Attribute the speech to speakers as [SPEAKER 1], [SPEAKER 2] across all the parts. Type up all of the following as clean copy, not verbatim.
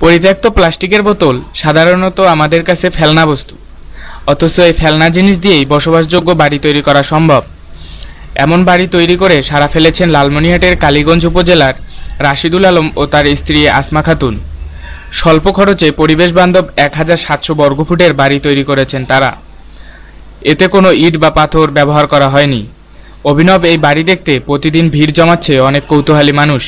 [SPEAKER 1] পরিত্যক্ত প্লাস্টিকের বোতল সাধারণত আমাদের কাছে ফেলনা বস্তু, অথচ এই ফেলনা জিনিস দিয়েই বসবাসযোগ্য বাড়ি তৈরি করা সম্ভব। এমন বাড়ি তৈরি করে সাড়া ফেলেছেন লালমনিরহাটের কালীগঞ্জ উপজেলার রাশিদুল আলম ও তার স্ত্রী আসমা খাতুন। স্বল্প খরচে পরিবেশ বান্ধব 1700 বর্গফুটের বাড়ি তৈরি করেছেন তারা। এতে কোনো ইট বা পাথর ব্যবহার করা হয়নি। অভিনব এই বাড়ি দেখতে প্রতিদিন ভিড় জমাচ্ছে অনেক কৌতূহলী মানুষ।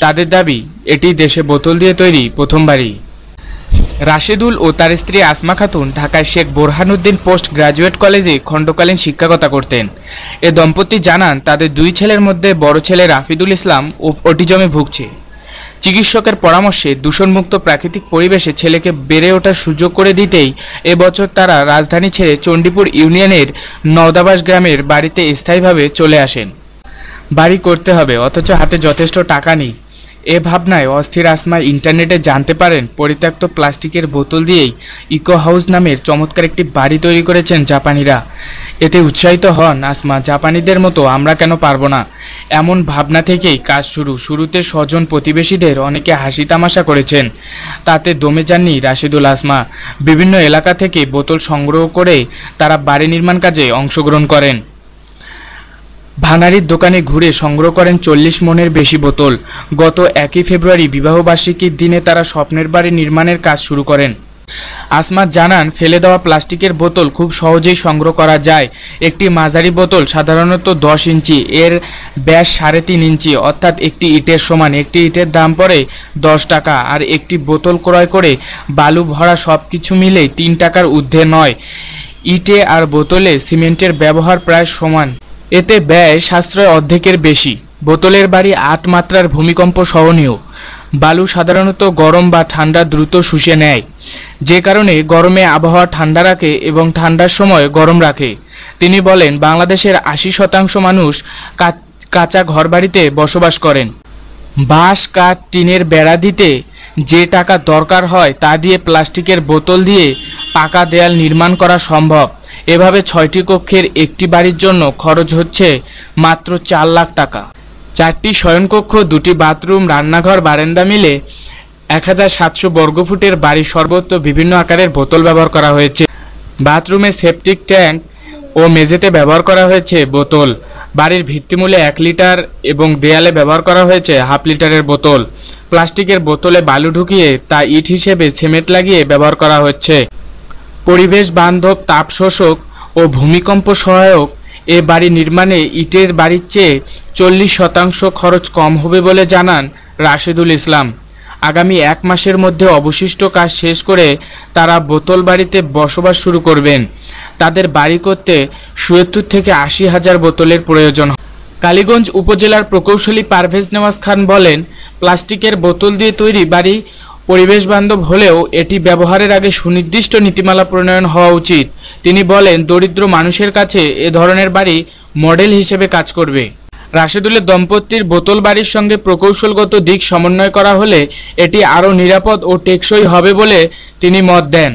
[SPEAKER 1] তাদের দাবি, এটি দেশে বোতল দিয়ে তৈরি প্রথম বাড়ি। রাশিদুল ও তার স্ত্রী আসমা খাতুন ঢাকায় শেখ বোরহানুদ্দিন পোস্ট গ্রাজুয়েট কলেজে খণ্ডকালীন শিক্ষকতা করতেন। এ দম্পতি জানান, তাদের 2 ছেলের মধ্যে বড় ছেলে রাফিদুল ইসলাম অটিজমে ভুগছে। চিকিৎসকের পরামর্শে দূষণমুক্ত প্রাকৃতিক পরিবেশে ছেলেকে বেড়ে ওঠার সুযোগ করে দিতেই এবছর তারা রাজধানী ছেড়ে চণ্ডীপুর ইউনিয়নের নওদাবাস গ্রামের বাড়িতে স্থায়ীভাবে চলে আসেন। বাড়ি করতে হবে, অথচ হাতে যথেষ্ট টাকা নেই। এ ভাবনায় অস্থির আসমা ইন্টারনেটে জানতে পারেন পরিত্যক্ত প্লাস্টিকের বোতল দিয়েই ইকো হাউস নামের চমৎকার একটি বাড়ি তৈরি করেছেন জাপানিরা। এতে উৎসাহিত হন আসমা। জাপানিদের মতো আমরা কেন পারবো না, এমন ভাবনা থেকেই কাজ শুরু। শুরুতে স্বজন প্রতিবেশীদের অনেকে হাসি তামাশা করেছেন, তাতে দমে যাননি রাশিদুল আসমা। বিভিন্ন এলাকা থেকে বোতল সংগ্রহ করে তারা বাড়ি নির্মাণ কাজে অংশগ্রহণ করেন। ভাঙাড়ির দোকানে ঘুরে সংগ্রহ করেন 40 মনের বেশি বোতল। গত 1 ফেব্রুয়ারি বিবাহবার্ষিকীর দিনে তারা স্বপ্নের বাড়ি নির্মাণের কাজ শুরু করেন। আসমা জানান, ফেলে দেওয়া প্লাস্টিকের বোতল খুব সহজেই সংগ্রহ করা যায়। একটি মাঝারি বোতল সাধারণত 10 ইঞ্চি, এর ব্যাস 3.5 ইঞ্চি, অর্থাৎ একটি ইটের সমান। একটি ইটের দাম পড়ে 10 টাকা। আর একটি বোতল ক্রয় করে বালু ভরা সব কিছু মিলেই 3 টাকার ঊর্ধ্বে নয়। ইটে আর বোতলে সিমেন্টের ব্যবহার প্রায় সমান, এতে ব্যয় সাশ্রয় অর্ধেকের বেশি। বোতলের বাড়ি 8 মাত্রার ভূমিকম্প সহনীয়। বালু সাধারণত গরম বা ঠান্ডা দ্রুত শুষে নেয়, যে কারণে গরমে আবহাওয়া ঠান্ডা রাখে এবং ঠান্ডার সময় গরম রাখে। তিনি বলেন, বাংলাদেশের 80% মানুষ কাঁচা ঘরবাড়িতে বসবাস করেন। বাঁশ, কাঠ, টিনের বেড়া দিতে যে টাকা দরকার হয় তা দিয়ে প্লাস্টিকের বোতল দিয়ে পাকা দেয়াল নির্মাণ করা সম্ভব। এভাবে 6টি কক্ষের একটি বাড়ির জন্য খরচ হচ্ছে মাত্র 4 লাখ টাকা। 4টি শয়নকক্ষ, 2টি বাথরুম, রান্নাঘর, বারান্দা মিলে 1700 বর্গফুটের বাড়ি। সর্বত্র বিভিন্ন আকারের বোতল ব্যবহার করা হয়েছে। বাথরুমে সেপটিক ট্যাঙ্ক ও মেঝেতে ব্যবহার করা হয়েছে বোতল। বাড়ির ভিত্তিমূলে 1 লিটার এবং দেয়ালে ব্যবহার করা হয়েছে হাফ লিটারের বোতল। প্লাস্টিকের বোতলে বালু ঢুকিয়ে তা ইট হিসেবে সিমেন্ট লাগিয়ে ব্যবহার করা হচ্ছে। পরিবেশ বান্ধব, তাপ শোষক ও ভূমিকম্প সহায়ক এ বাড়ি নির্মাণে ইটের বাড়ির চেয়ে 40% খরচ কম হবে বলে জানান রাশিদুল ইসলাম। আগামী 1 মাসের মধ্যে অবশিষ্ট কাজ শেষ করে তারা বোতল বাড়িতে বসবাস শুরু করবেন। তাদের বাড়ি করতে ৭০ থেকে ৮০ হাজার বোতলের প্রয়োজন। কালীগঞ্জ উপজেলার প্রকৌশলী পারভেজ নেওয়াজ খান বলেন, প্লাস্টিকের বোতল দিয়ে তৈরি বাড়ি পরিবেশ বান্ধব হলেও এটি ব্যবহারের আগে সুনির্দিষ্ট নীতিমালা প্রণয়ন হওয়া উচিত। তিনি বলেন, দরিদ্র মানুষের কাছে এ ধরনের বাড়ি মডেল হিসেবে কাজ করবে। রাশেদুলের দম্পতির বোতল বাড়ির সঙ্গে প্রকৌশলগত দিক সমন্বয় করা হলে এটি আরও নিরাপদ ও টেকসই হবে বলে তিনি মত দেন।